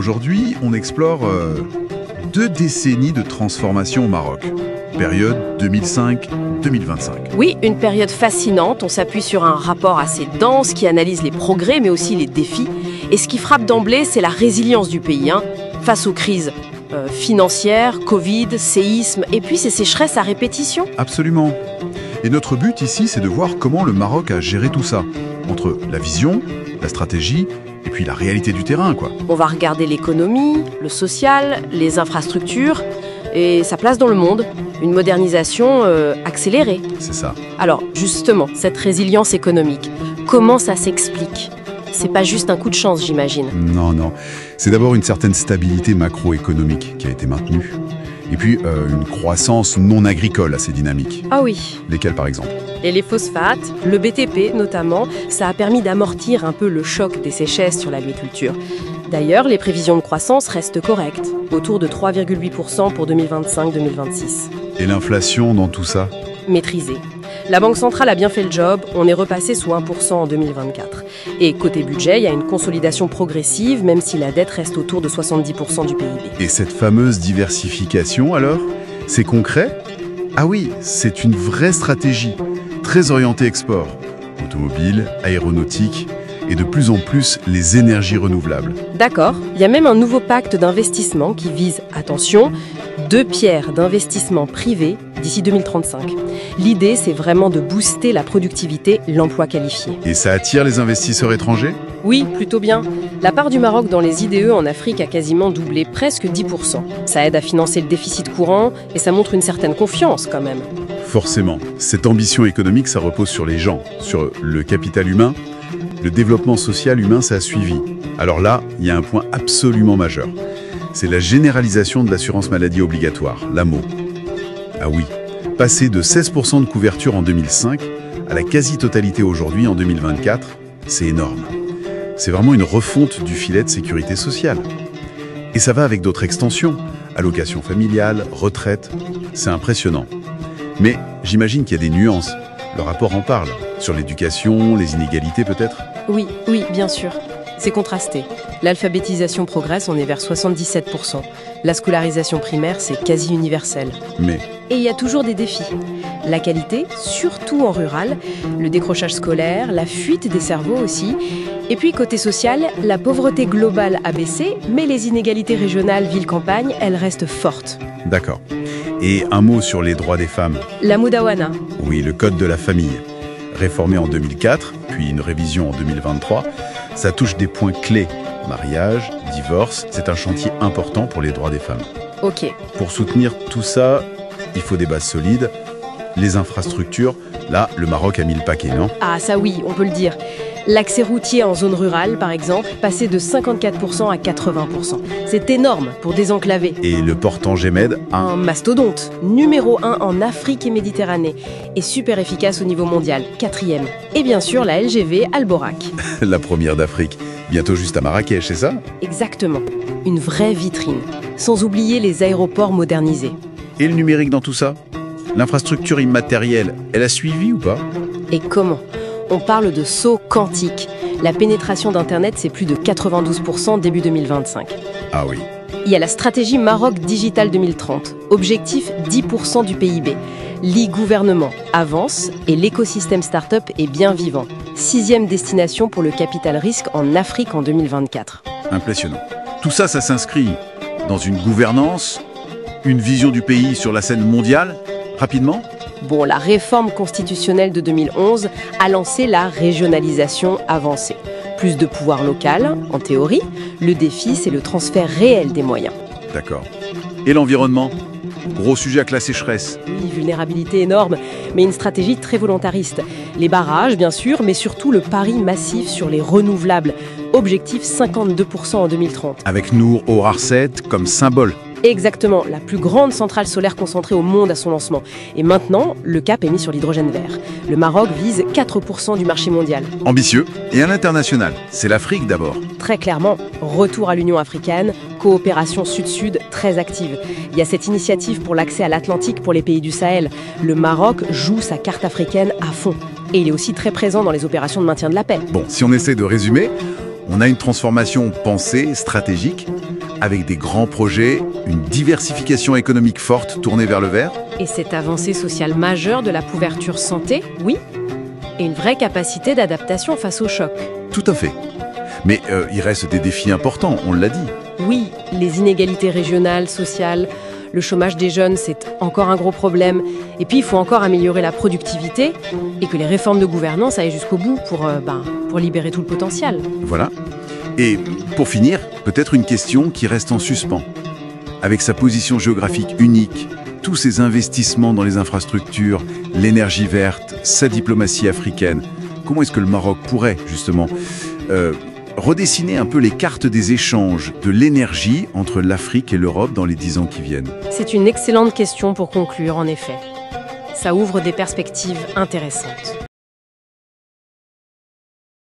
Aujourd'hui, on explore 2 décennies de transformation au Maroc. Période 2005-2025. Oui, une période fascinante. On s'appuie sur un rapport assez dense qui analyse les progrès mais aussi les défis. Et ce qui frappe d'emblée, c'est la résilience du pays face aux crises financières, Covid, séisme et puis ces sécheresses à répétition. Absolument. Et notre but ici, c'est de voir comment le Maroc a géré tout ça. Entre la vision, la stratégie et puis la réalité du terrain, quoi. On va regarder l'économie, le social, les infrastructures et sa place dans le monde. Une modernisation accélérée. C'est ça. Alors, justement, cette résilience économique, comment ça s'explique ? C'est pas juste un coup de chance, j'imagine. Non. C'est d'abord une certaine stabilité macroéconomique qui a été maintenue. Et puis, une croissance non agricole assez dynamique. Ah oui. Lesquelles, par exemple ? Et les phosphates, le BTP notamment, ça a permis d'amortir un peu le choc des sécheresses sur l'agriculture. D'ailleurs, les prévisions de croissance restent correctes, autour de 3,8% pour 2025-2026. Et l'inflation dans tout ça ? Maîtrisée. La Banque centrale a bien fait le job, on est repassé sous 1% en 2024. Et côté budget, il y a une consolidation progressive, même si la dette reste autour de 70% du PIB. Et cette fameuse diversification, alors ? C'est concret ? Ah oui, c'est une vraie stratégie, très orientée export. Automobile, aéronautique et de plus en plus les énergies renouvelables. D'accord, il y a même un nouveau pacte d'investissement qui vise, attention, 2 pierres d'investissement privé d'ici 2035. L'idée, c'est vraiment de booster la productivité, l'emploi qualifié. Et ça attire les investisseurs étrangers ? Oui, plutôt bien. La part du Maroc dans les IDE en Afrique a quasiment doublé, presque 10%. Ça aide à financer le déficit courant et ça montre une certaine confiance quand même. Forcément, cette ambition économique, ça repose sur les gens, sur le capital humain. Le développement social humain, ça a suivi. Alors là, il y a un point absolument majeur. C'est la généralisation de l'assurance maladie obligatoire, l'AMO. Ah oui, passer de 16% de couverture en 2005 à la quasi-totalité aujourd'hui en 2024, c'est énorme. C'est vraiment une refonte du filet de sécurité sociale. Et ça va avec d'autres extensions, allocations familiales, retraite, c'est impressionnant. Mais j'imagine qu'il y a des nuances. Le rapport en parle, sur l'éducation, les inégalités peut-être ? Oui, bien sûr. C'est contrasté. L'alphabétisation progresse, on est vers 77%. La scolarisation primaire, c'est quasi universel. Mais Et il y a toujours des défis. La qualité, surtout en rural, le décrochage scolaire, la fuite des cerveaux aussi. Et puis côté social, la pauvreté globale a baissé, mais les inégalités régionales ville-campagne, elles restent fortes. d'accord. Et un mot sur les droits des femmes. La Moudawana. Oui, le code de la famille. Réformé en 2004, puis une révision en 2023, ça touche des points clés. Mariage, divorce, c'est un chantier important pour les droits des femmes. Ok. Pour soutenir tout ça, il faut des bases solides, les infrastructures. Là, le Maroc a mis le paquet, non ? Ah ça oui, on peut le dire. L'accès routier en zone rurale, par exemple, passé de 54% à 80%. C'est énorme pour désenclaver. Et le port Tanger-Med, Un mastodonte, numéro 1 en Afrique et Méditerranée, et super efficace au niveau mondial, 4e. Et bien sûr, la LGV Alborak. la première d'Afrique. Bientôt juste à Marrakech, c'est ça ? Exactement. Une vraie vitrine. Sans oublier les aéroports modernisés. Et le numérique dans tout ça ? L'infrastructure immatérielle, elle a suivi ou pas ? Et comment ? On parle de saut quantique. La pénétration d'Internet, c'est plus de 92% début 2025. Ah oui. Il y a la stratégie Maroc Digital 2030. Objectif 10% du PIB. L'e-gouvernement avance et l'écosystème start-up est bien vivant. 6e destination pour le capital risque en Afrique en 2024. Impressionnant. Tout ça, ça s'inscrit dans une gouvernance, une vision du pays sur la scène mondiale, rapidement ? Bon, la réforme constitutionnelle de 2011 a lancé la régionalisation avancée. Plus de pouvoir local, en théorie. Le défi, c'est le transfert réel des moyens. D'accord. Et l'environnement ? Gros sujet avec la sécheresse. Oui, vulnérabilité énorme, mais une stratégie très volontariste. Les barrages, bien sûr, mais surtout le pari massif sur les renouvelables. Objectif 52% en 2030. Avec Nour au Arset comme symbole. Exactement, la plus grande centrale solaire concentrée au monde à son lancement. Et maintenant, le cap est mis sur l'hydrogène vert. Le Maroc vise 4% du marché mondial. Ambitieux et à l'international. C'est l'Afrique d'abord. Très clairement, retour à l'Union africaine, coopération sud-sud très active. Il y a cette initiative pour l'accès à l'Atlantique pour les pays du Sahel. Le Maroc joue sa carte africaine à fond. Et il est aussi très présent dans les opérations de maintien de la paix. Bon, si on essaie de résumer, On a une transformation pensée, stratégique, avec des grands projets, une diversification économique forte tournée vers le vert. Et cette avancée sociale majeure de la couverture santé, oui, et une vraie capacité d'adaptation face aux chocs. Tout à fait. Mais il reste des défis importants, on l'a dit. Oui, les inégalités régionales, sociales, le chômage des jeunes, c'est encore un gros problème. Et puis, il faut encore améliorer la productivité et que les réformes de gouvernance aillent jusqu'au bout pour libérer tout le potentiel. Voilà. Et pour finir, peut-être une question qui reste en suspens. Avec sa position géographique unique, tous ces investissements dans les infrastructures, l'énergie verte, sa diplomatie africaine, comment est-ce que le Maroc pourrait, justement, redessiner un peu les cartes des échanges de l'énergie entre l'Afrique et l'Europe dans les 10 ans qui viennent? C'est une excellente question pour conclure, en effet. Ça ouvre des perspectives intéressantes.